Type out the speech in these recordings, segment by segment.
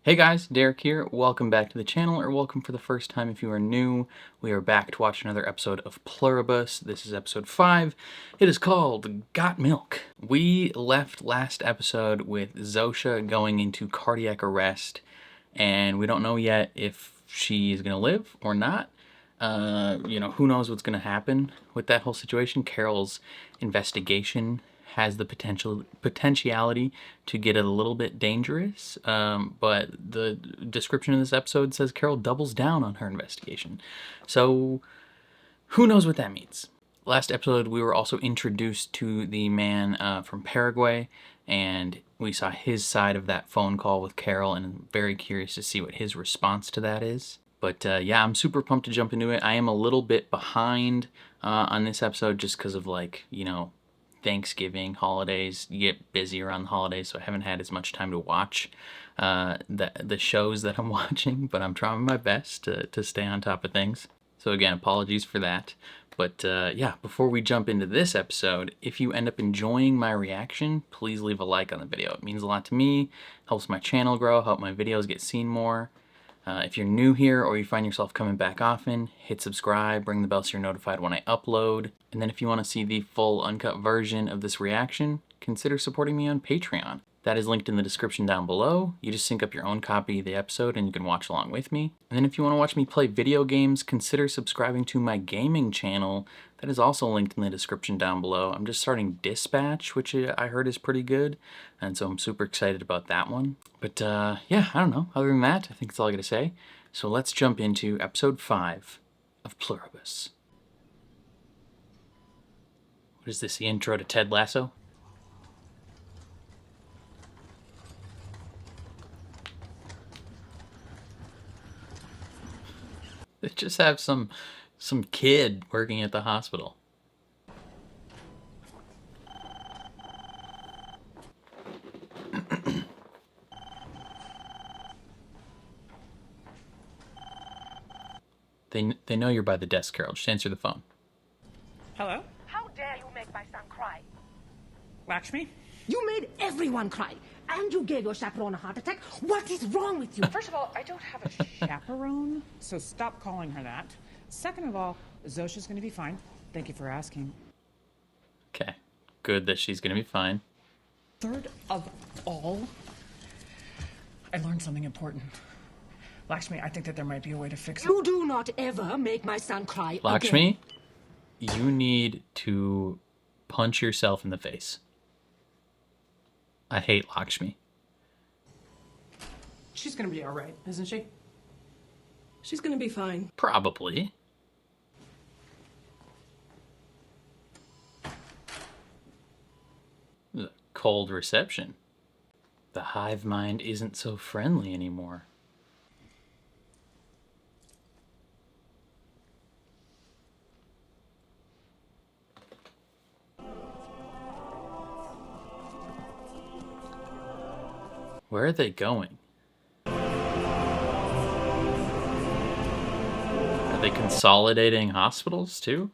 Hey guys, Derek here. Welcome back to the channel, or welcome for the first time if you are new. We are back to watch another episode of Pluribus. This is episode 5. It is called Got Milk. We left last episode with Zosha going into cardiac arrest, and we don't know yet if she is going to live or not. Who knows what's going to happen with that whole situation. Carol's investigation has the potentiality to get a little bit dangerous, but the description of this episode says Carol doubles down on her investigation. So who knows what that means? Last episode, we were also introduced to the man from Paraguay, and we saw his side of that phone call with Carol, and I'm very curious to see what his response to that is. But yeah, I'm super pumped to jump into it. I am a little bit behind on this episode just because of, Thanksgiving, holidays. You get busy around the holidays, so I haven't had as much time to watch the shows that I'm watching, but I'm trying my best to stay on top of things. So again, apologies for that. But yeah, before we jump into this episode, if you end up enjoying my reaction, please leave a like on the video. It means a lot to me, helps my channel grow, help my videos get seen more. If you're new here or you find yourself coming back often, hit subscribe, ring the bell so you're notified when I upload. And then if you want to see the full uncut version of this reaction, consider supporting me on Patreon. That is linked in the description down below. You just sync up your own copy of the episode and you can watch along with me. And then if you want to watch me play video games, consider subscribing to my gaming channel. That is also linked in the description down below. I'm just starting Dispatch, which I heard is pretty good, and so I'm super excited about that one. But yeah, I don't know. Other than that, I think that's all I got to say. So let's jump into episode 5 of Pluribus. What is this, the intro to Ted Lasso? They just have some kid working at the hospital. They know you're by the desk, Carol. Just answer the phone. Hello? How dare you make my son cry? Lakshmi? You made everyone cry, and you gave your chaperone a heart attack. What is wrong with you? First of all, I don't have a chaperone, so stop calling her that. Second of all, Zosha's gonna be fine. Thank you for asking. Okay, good that she's gonna be fine. Third of all, I learned something important. Lakshmi, I think that there might be a way to fix it. You do not ever make my son cry Lakshmi, you need to punch yourself in the face. I hate Lakshmi. She's gonna be alright, isn't she? She's gonna be fine. Probably. The cold reception. The hive mind isn't so friendly anymore. Where are they going? Are they consolidating hospitals too?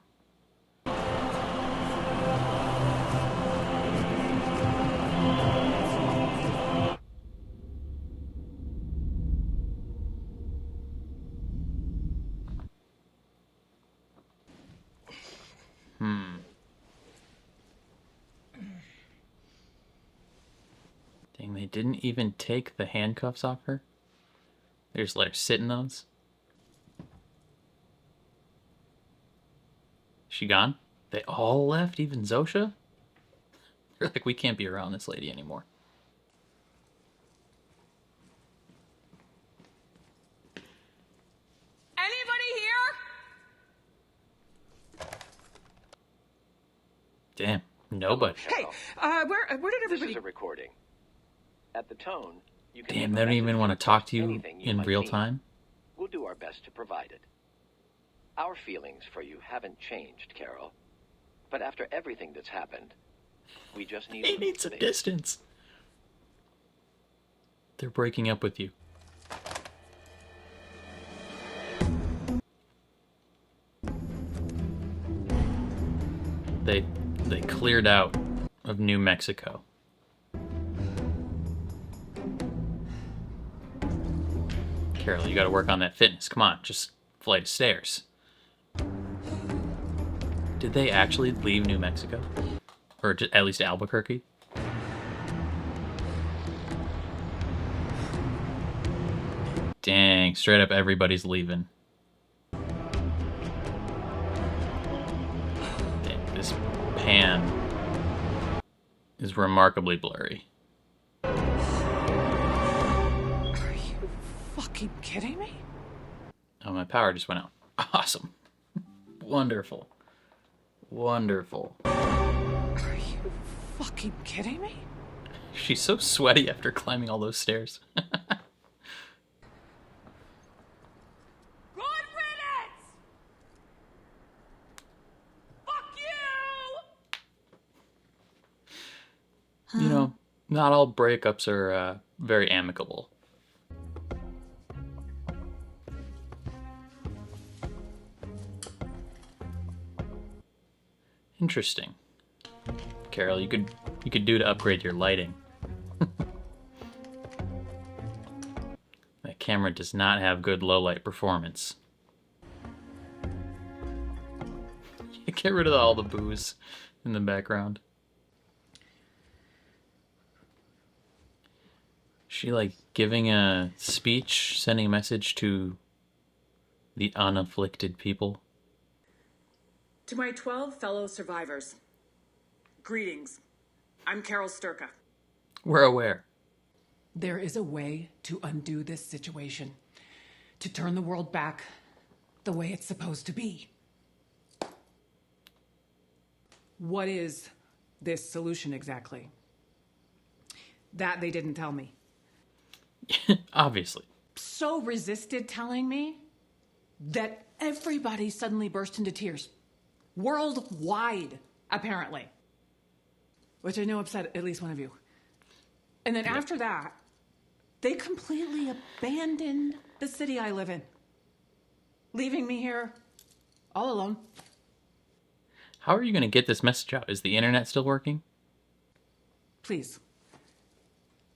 Dang, they didn't even take the handcuffs off her? They just let her sit in those? She gone? They all left, even Zosha? They're like, we can't be around this lady anymore. Anybody here? Damn, nobody. Hey, where did everybody... This is a recording. At the tone, you can Damn, leave they a don't even message want to talk to you anything in might real need. time? We'll do our best to provide it. Our feelings for you haven't changed, Carol. But after everything that's happened, we just need... He needs a distance. They're breaking up with you. They cleared out of New Mexico. Carol, you gotta work on that fitness. Come on, just flight of stairs. Did they actually leave New Mexico? Or at least Albuquerque? Dang, straight up everybody's leaving. Dang, this pan is remarkably blurry. Are you fucking kidding me? Oh, my power just went out. Awesome. Wonderful. Wonderful. Are you fucking kidding me? She's so sweaty after climbing all those stairs. Good riddance! Fuck you! You know, not all breakups are very amicable. Interesting. Carol, you could do to upgrade your lighting. That camera does not have good low light performance. Get rid of all the booze in the background. She like giving a speech, sending a message to the unafflicted people. To my 12 fellow survivors, greetings. I'm Carol Sturka. We're aware. There is a way to undo this situation, to turn the world back the way it's supposed to be. What is this solution exactly? That they didn't tell me. Obviously. So resisted telling me that everybody suddenly burst into tears. Worldwide, apparently. Which I know upset at least one of you. And then after that, they completely abandoned the city I live in, leaving me here all alone. How are you going to get this message out? Is the internet still working? Please,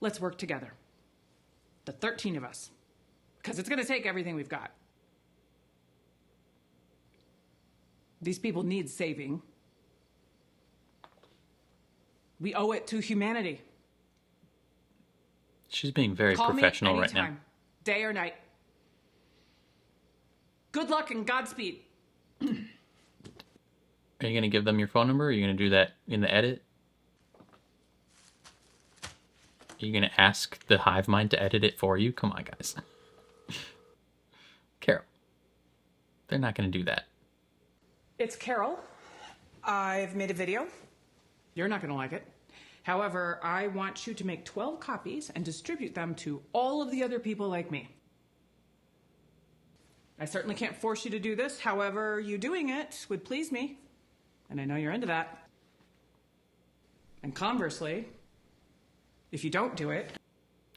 let's work together. The 13 of us. Because it's going to take everything we've got. These people need saving. We owe it to humanity. She's being very Call professional me right now. anytime, day or night. Good luck and Godspeed. Are you going to give them your phone number? Are you going to do that in the edit? Are you going to ask the hive mind to edit it for you? Come on, guys. Carol. They're not going to do that. It's Carol. I've made a video. You're not going to like it. However, I want you to make 12 copies and distribute them to all of the other people like me. I certainly can't force you to do this. However, you doing it would please me. And I know you're into that. And conversely, if you don't do it,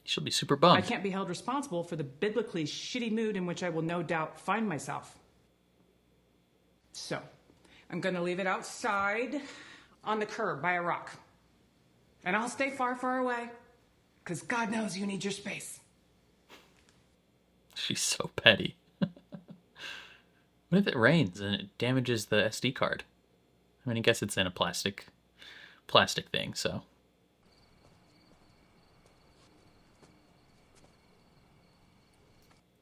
She'll be super bummed. I can't be held responsible for the biblically shitty mood in which I will no doubt find myself. So, I'm going to leave it outside on the curb by a rock. And I'll stay far, far away, because God knows you need your space. She's so petty. What if it rains and it damages the SD card? I mean, I guess it's in a plastic thing, so.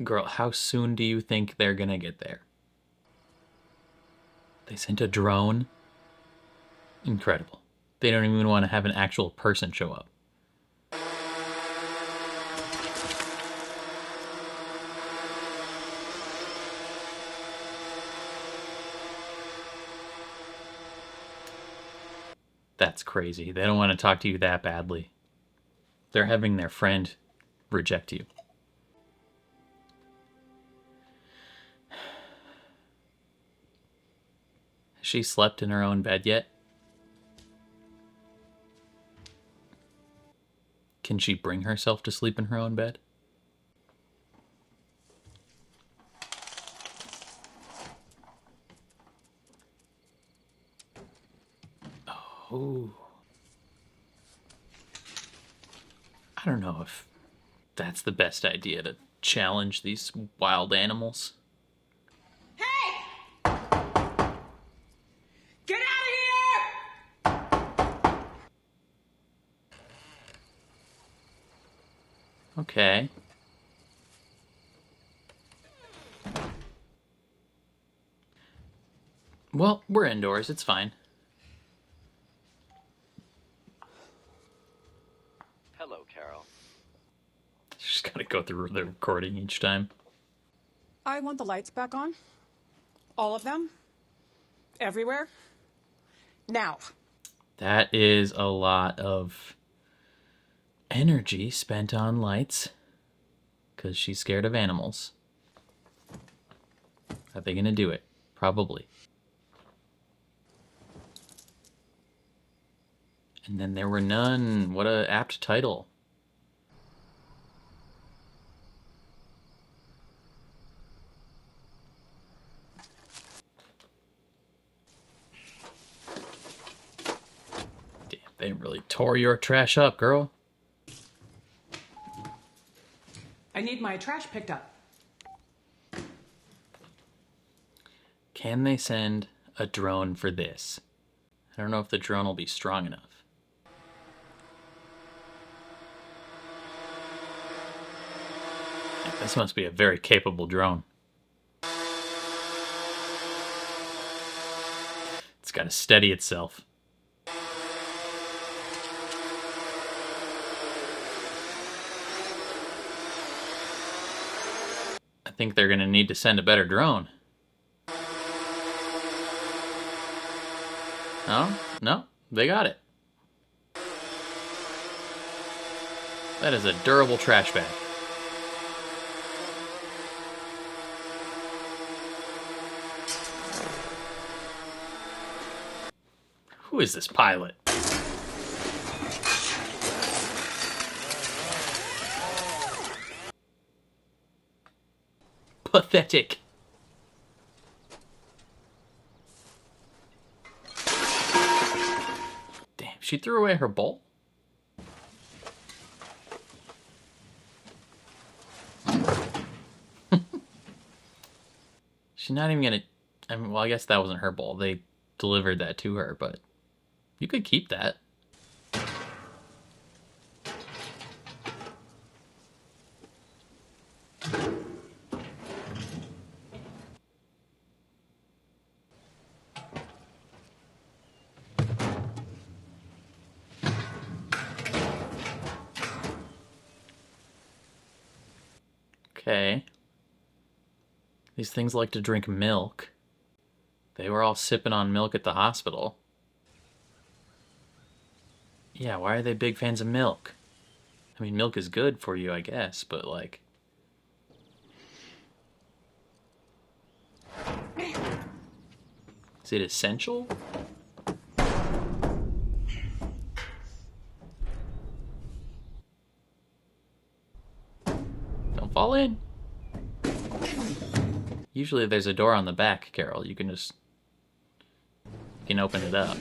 Girl, how soon do you think they're gonna get there? They sent a drone? Incredible. They don't even want to have an actual person show up. That's crazy. They don't want to talk to you that badly. They're having their friend reject you. Has she slept in her own bed yet? Can she bring herself to sleep in her own bed? Oh. I don't know if that's the best idea to challenge these wild animals. Hey! Get out of here! Okay. Well, we're indoors. It's fine. Hello, Carol. Just gotta go through the recording each time. I want the lights back on. All of them. Everywhere. Now. That is a lot of energy spent on lights because she's scared of animals. Are they gonna do it? Probably. And then there were none. What a apt title. Damn, they really tore your trash up, girl. I need my trash picked up. Can they send a drone for this? I don't know if the drone will be strong enough. This must be a very capable drone. It's got to steady itself. I think they're going to need to send a better drone. Oh, no, they got it. That is a durable trash bag. Who is this pilot? Pathetic. Damn, she threw away her bowl? She's not even gonna... I mean, well, I guess that wasn't her bowl. They delivered that to her, but you could keep that. Okay. These things like to drink milk. They were all sipping on milk at the hospital. Yeah, why are they big fans of milk? I mean, milk is good for you, I guess, but like... Is it essential? Don't fall in. Usually there's a door on the back, Carol. You can open it up.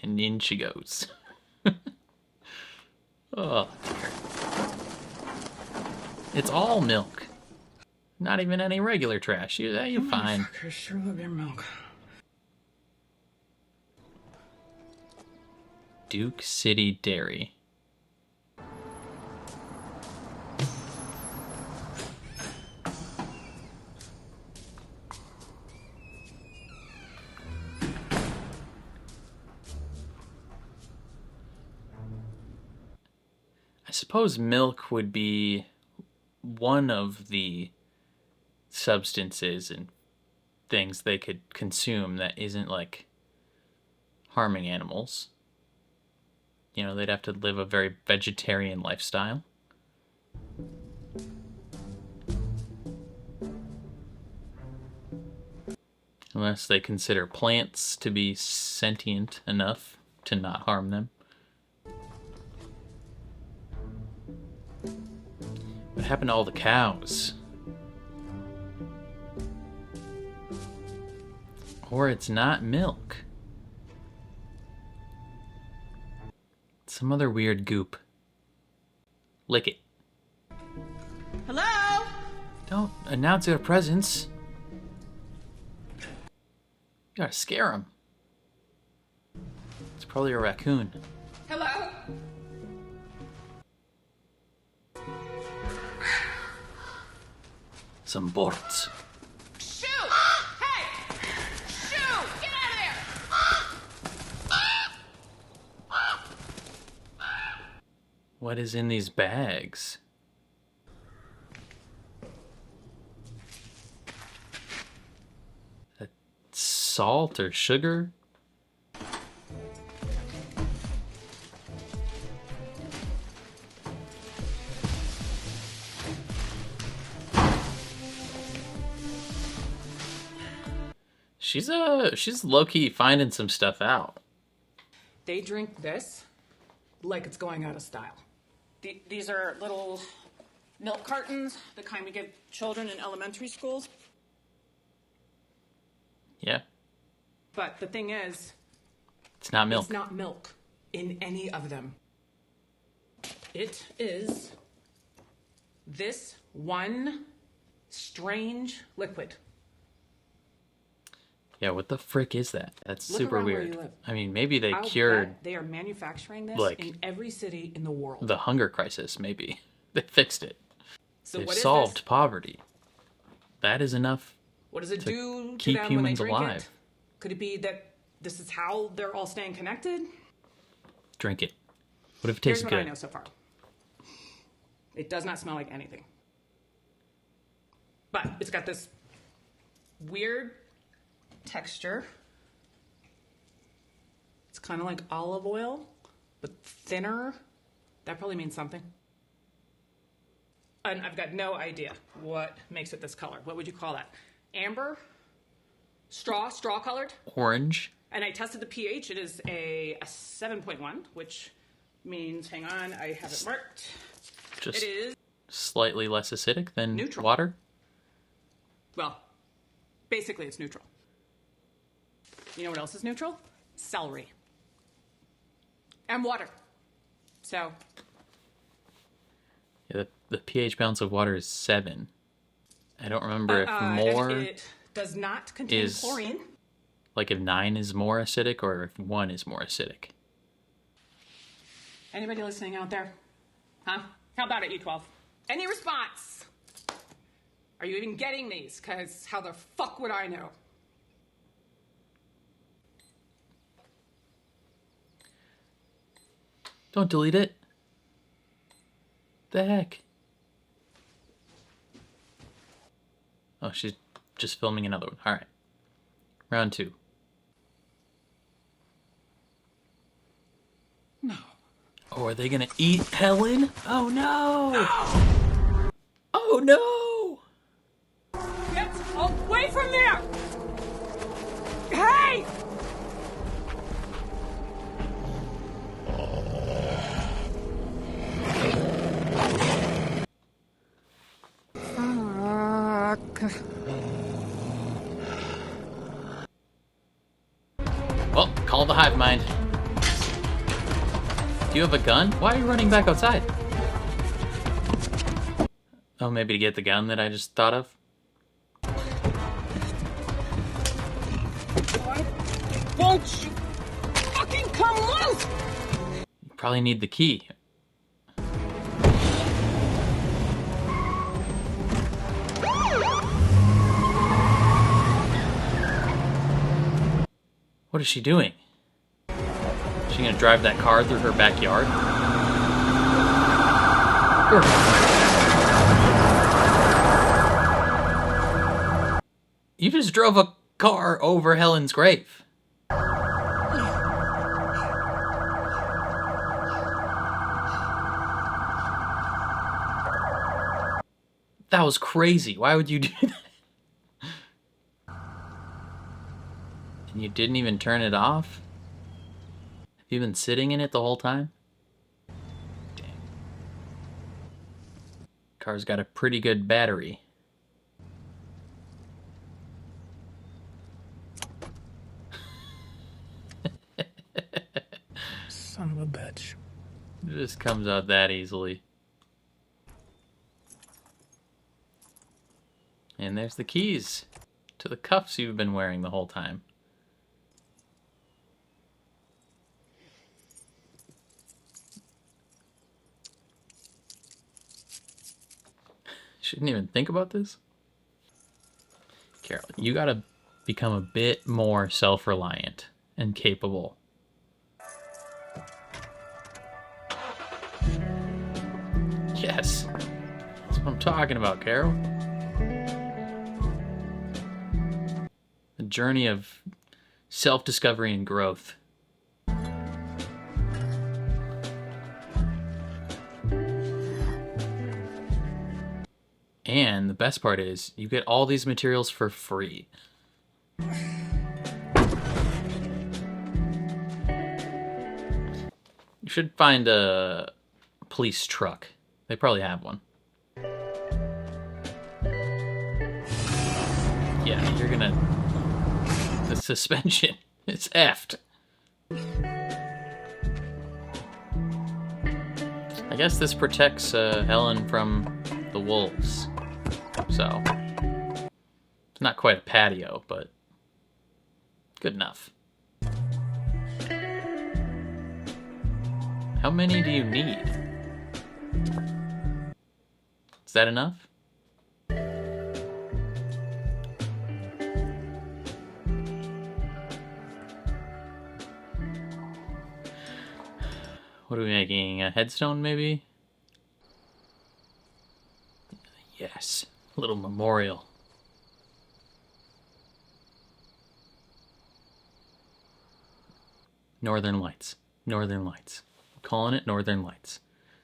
And in she goes. Oh, dear. It's all milk. Not even any regular trash. You're fine. I sure love your milk. Duke City Dairy. I suppose milk would be one of the substances and things they could consume that isn't like harming animals. You know, they'd have to live a very vegetarian lifestyle. Unless they consider plants to be sentient enough to not harm them. What happened to all the cows? Or it's not milk. Some other weird goop. Lick it. Hello? Don't announce your presence. You gotta scare him. It's probably a raccoon. Hello? Some boards. Shoo! Hey! Shoo! Get out of there! What is in these bags? That salt or sugar? She's low-key finding some stuff out. They drink this like it's going out of style. These are little milk cartons, the kind we give children in elementary schools. Yeah, But the thing is, it's not milk. it's not milk in any of them. It is this one strange liquid. Yeah, what the frick is that? That's Look super around where weird. you live. I mean, maybe they I'll cured bet they are manufacturing this like, in every city in the world. the hunger crisis, maybe. They fixed it. So They've what is solved this? poverty. That is enough. What does it do to keep them when they humans drink alive. it? Could it be that this is how they're all staying connected? Drink it. What if it Here's tastes what good? I know so far. It does not smell like anything. But it's got this weird texture. It's kind of like olive oil, but thinner. That probably means something. And I've got no idea what makes it this color. What would you call that? Amber? Straw colored? Orange. And I tested the pH. It is a 7.1, which means, hang on, I have it marked. Just It is, slightly less acidic than Neutral. water. well, basically it's neutral. You know what else is neutral? Celery. And water. So, Yeah, the pH balance of water is 7. I don't remember if more, it does not contain is- chlorine. like if 9 is more acidic or if 1 is more acidic. Anybody listening out there? Huh? How about it, E12? Any response? Are you even getting these? Because how the fuck would I know? Don't delete it. The heck? Oh, she's just filming another one. All right. Round 2. No. Oh, are they gonna eat Helen? Oh no! Oh no! Get away from there! Hey! Well, call the hive mind. Do you have a gun? Why are you running back outside? Oh, maybe to get the gun that I just thought of? Won't you fucking come loose? You probably need the key. What is she doing? Is she gonna drive that car through her backyard? You just drove a car over Helen's grave. That was crazy. Why would you do that? And you didn't even turn it off? Have you been sitting in it the whole time? Dang. Car's got a pretty good battery. Son of a bitch. It just comes out that easily. And there's the keys to the cuffs you've been wearing the whole time. Shouldn't even think about this. Carol, you gotta become a bit more self-reliant and capable. Yes, that's what I'm talking about, Carol. A journey of self-discovery and growth. And the best part is, you get all these materials for free. You should find a police truck. They probably have one. Yeah, you're gonna... The suspension is effed. I guess this protects Helen from the wolves. So, it's not quite a patio, but good enough. How many do you need? Is that enough? What are we making? A headstone, maybe? Yes. A little memorial. Northern Lights. Northern Lights. I'm calling it Northern Lights.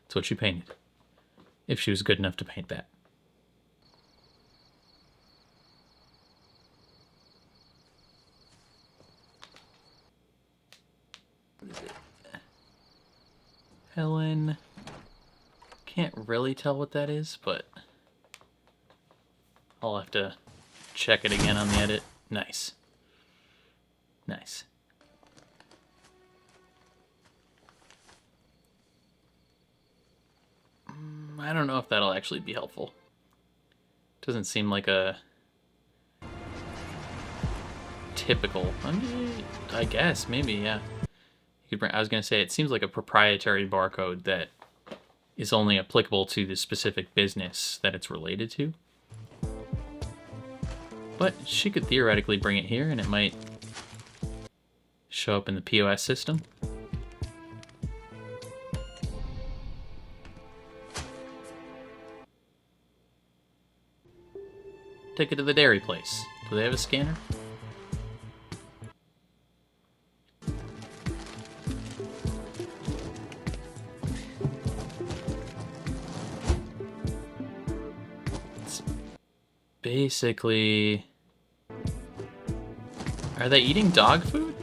It's what she painted. If she was good enough to paint that. What is it? Helen. Can't really tell what that is, but I'll have to check it again on the edit. Nice. Nice. I don't know if that'll actually be helpful. Doesn't seem like a typical. I guess, maybe, yeah. You could bring, I was going to say, it seems like a proprietary barcode that is only applicable to the specific business that it's related to. But she could theoretically bring it here and it might show up in the POS system. Take it to the dairy place. Do they have a scanner? It's basically... Are they eating dog food?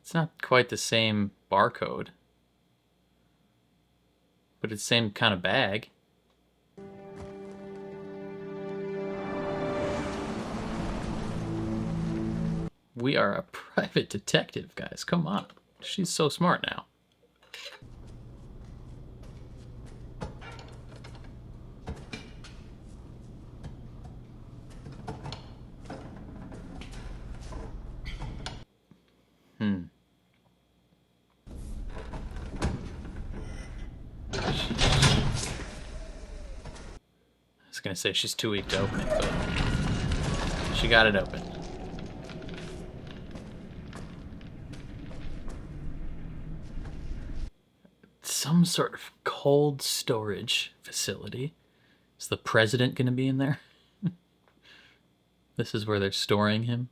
It's not quite the same barcode. But it's the same kind of bag. We are a private detective, guys. Come on. She's so smart now. I was gonna say she's too weak to open it, but she got it open. Some sort of cold storage facility. Is the president gonna be in there? This is where they're storing him.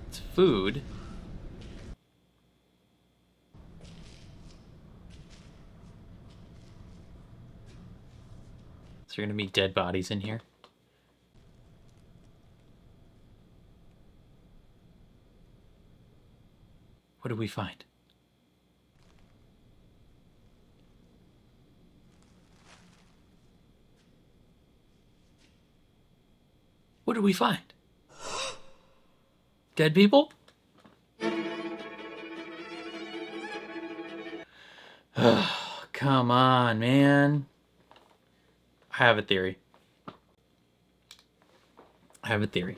It's food. Is there gonna be dead bodies in here? What do we find? What do we find? Dead people? Oh, Come on, man. I have a theory. I have a theory.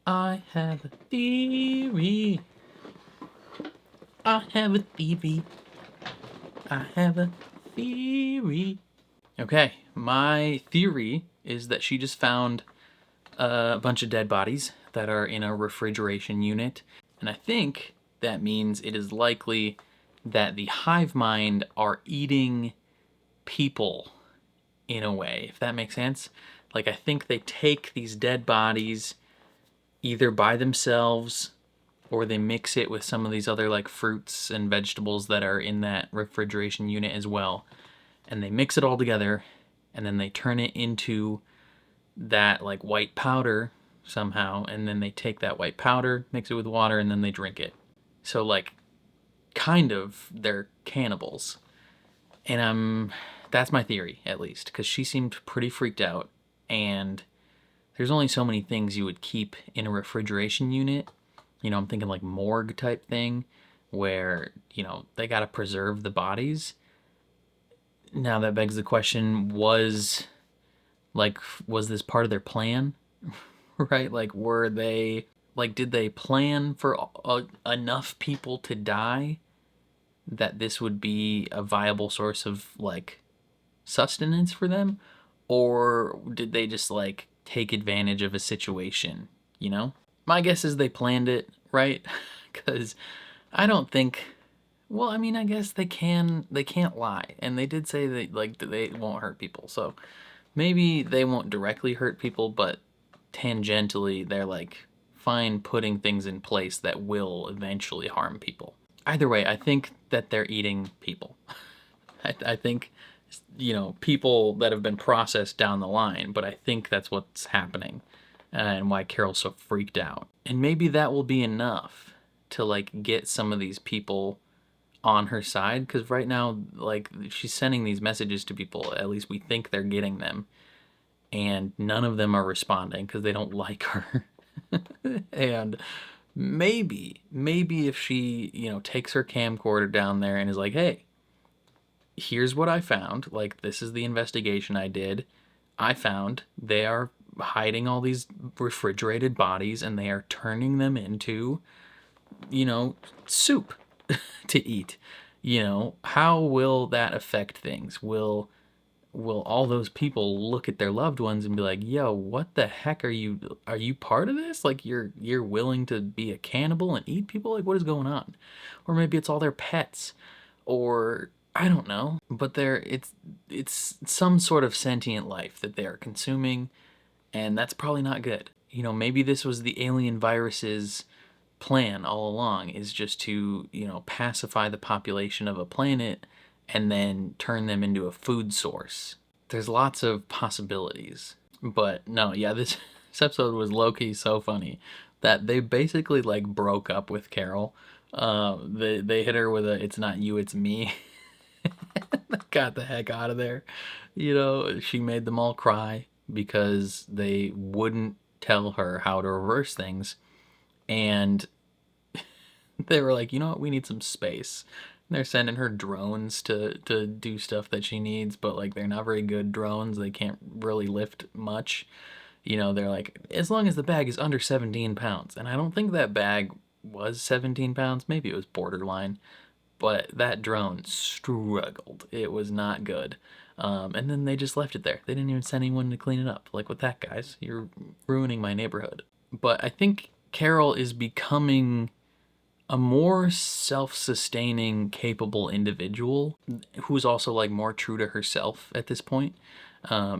I have a theory. I have a theory. I have a theory. Okay, my theory is that she just found a bunch of dead bodies that are in a refrigeration unit. And I think that means it is likely that the hive mind are eating people in a way, if that makes sense. Like, I think they take these dead bodies either by themselves or they mix it with some of these other like fruits and vegetables that are in that refrigeration unit as well. And they mix it all together and then they turn it into that like white powder somehow, and then they take that white powder, mix it with water, and then they drink it. So like kind of they're cannibals. And that's my theory, at least, because she seemed pretty freaked out, and there's only so many things you would keep in a refrigeration unit. You know, I'm thinking like morgue type thing where, you know, they got to preserve the bodies. Now that begs the question, was this part of their plan? Right? Like, did they plan for enough people to die that this would be a viable source of like sustenance for them? Or did they just like take advantage of a situation, you know? My guess is they planned it, right? Because I don't think, well, I mean, I guess they can't lie. And they did say that like they won't hurt people. So maybe they won't directly hurt people, but tangentially they're like fine putting things in place that will eventually harm people. Either way, I think that they're eating people. I think, you know, people that have been processed down the line, but I think that's what's happening and why Carol's so freaked out. And maybe that will be enough to like get some of these people on her side, because right now, like, she's sending these messages to people, at least we think they're getting them, and none of them are responding because they don't like her. And maybe if she, you know, takes her camcorder down there and is like, hey, here's what I found. Like, this is the investigation I did. I found they are hiding all these refrigerated bodies and they are turning them into, you know, soup to eat. You know, how will that affect things? Will all those people look at their loved ones and be like, yo, what the heck are you part of this? Like, you're willing to be a cannibal and eat people? Like, what is going on? Or maybe it's all their pets, or I don't know, but it's some sort of sentient life that they are consuming, and that's probably not good. You know, maybe this was the alien virus's plan all along, is just to, you know, pacify the population of a planet and then turn them into a food source. There's lots of possibilities. But no, yeah, this episode was low-key so funny that they basically like broke up with Carol. They hit her with a "it's not you, it's me." Got the heck out of there. You know, she made them all cry because they wouldn't tell her how to reverse things. And they were like, you know what, we need some space. And they're sending her drones to do stuff that she needs, but like they're not very good drones. They can't really lift much. You know, they're like, as long as the bag is under 17 pounds. And I don't think that bag was 17 pounds. Maybe it was borderline. But that drone struggled. It was not good. And then they just left it there. They didn't even send anyone to clean it up. Like, with that, guys, you're ruining my neighborhood. But I think Carol is becoming a more self-sustaining, capable individual who's also like more true to herself at this point.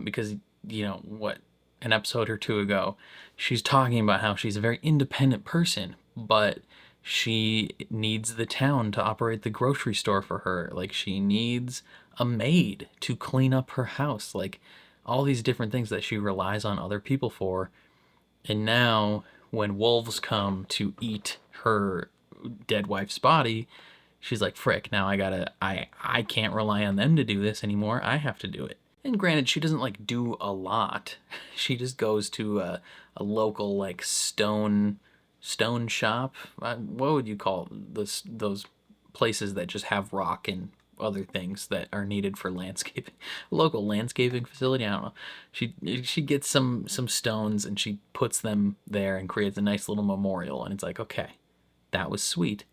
Because, you know, an episode or two ago, she's talking about how she's a very independent person, but she needs the town to operate the grocery store for her. Like, she needs a maid to clean up her house. Like, all these different things that she relies on other people for. And now, when wolves come to eat her dead wife's body, she's like, frick, now I can't rely on them to do this anymore. I have to do it. And granted, she doesn't like do a lot. She just goes to a local like stone shop. What would you call those places that just have rock and other things that are needed for landscaping, local landscaping facility. I don't know. She gets some stones and she puts them there and creates a nice little memorial. And it's like, okay, that was sweet.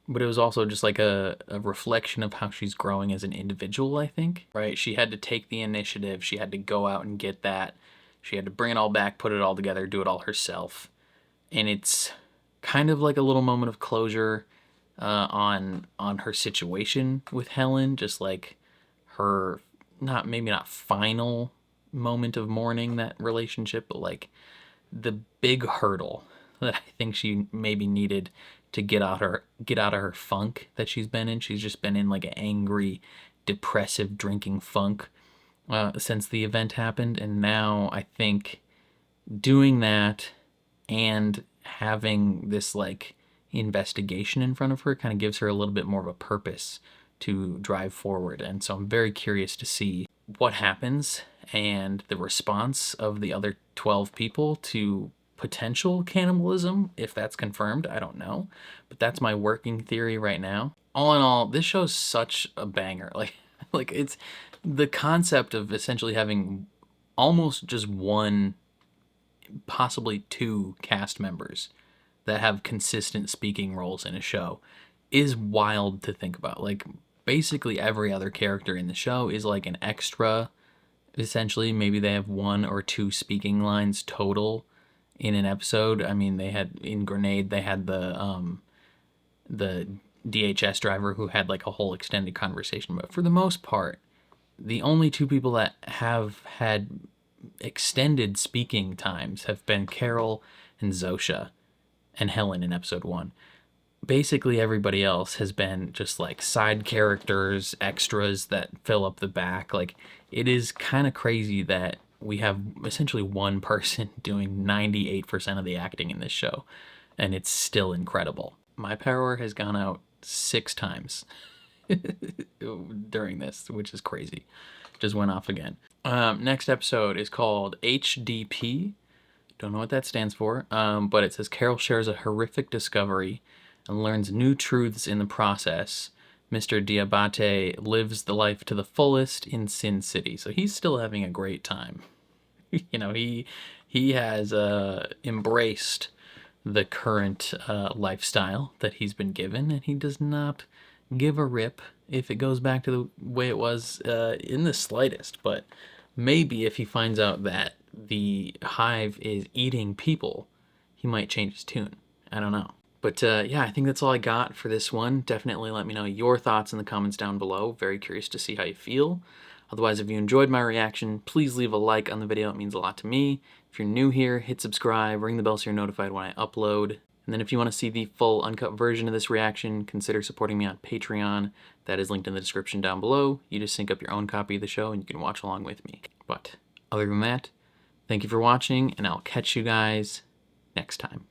But it was also just like a reflection of how she's growing as an individual, I think, right? She had to take the initiative. She had to go out and get that. She had to bring it all back, put it all together, do it all herself. And it's kind of like a little moment of closure on her situation with Helen, just like her maybe not final moment of mourning that relationship, but like the big hurdle that I think she maybe needed to get out of her funk that she's been in. She's just been in like an angry, depressive drinking funk since the event happened, and now I think doing that and having this like investigation in front of her kind of gives her a little bit more of a purpose to drive forward. And so I'm very curious to see what happens and the response of the other 12 people to potential cannibalism, if that's confirmed. I don't know, but that's my working theory right now. All in all, this show's such a banger. Like it's the concept of essentially having almost just one, possibly two cast members that have consistent speaking roles in a show is wild to think about. Like basically every other character in the show is like an extra. Essentially, maybe they have one or two speaking lines total in an episode. I mean, they had in Grenade, they had the DHS driver who had like a whole extended conversation. But for the most part, the only two people that have had extended speaking times have been Carol and Zosha and Helen in episode 1. Basically everybody else has been just like side characters, extras that fill up the back. Like it is kind of crazy that we have essentially one person doing 98% of the acting in this show, and it's still incredible. My power has gone out 6 times during this, which is crazy. Just went off again. Next episode is called HDP. Don't know what that stands for, but it says Carol shares a horrific discovery and learns new truths in the process. Mr. Diabate lives the life to the fullest in Sin City. So he's still having a great time. You know, he has embraced the current lifestyle that he's been given, and he does not give a rip if it goes back to the way it was in the slightest. But maybe if he finds out that the hive is eating people, he might change his tune. I don't know. But yeah, I think that's all I got for this one. Definitely let me know your thoughts in the comments down below. Very curious to see how you feel. Otherwise, if you enjoyed my reaction, please leave a like on the video. It means a lot to me. If you're new here, hit subscribe, ring the bell so you're notified when I upload. And then if you want to see the full uncut version of this reaction, consider supporting me on Patreon. That is linked in the description down below. You just sync up your own copy of the show and you can watch along with me. But other than that, thank you for watching, and I'll catch you guys next time.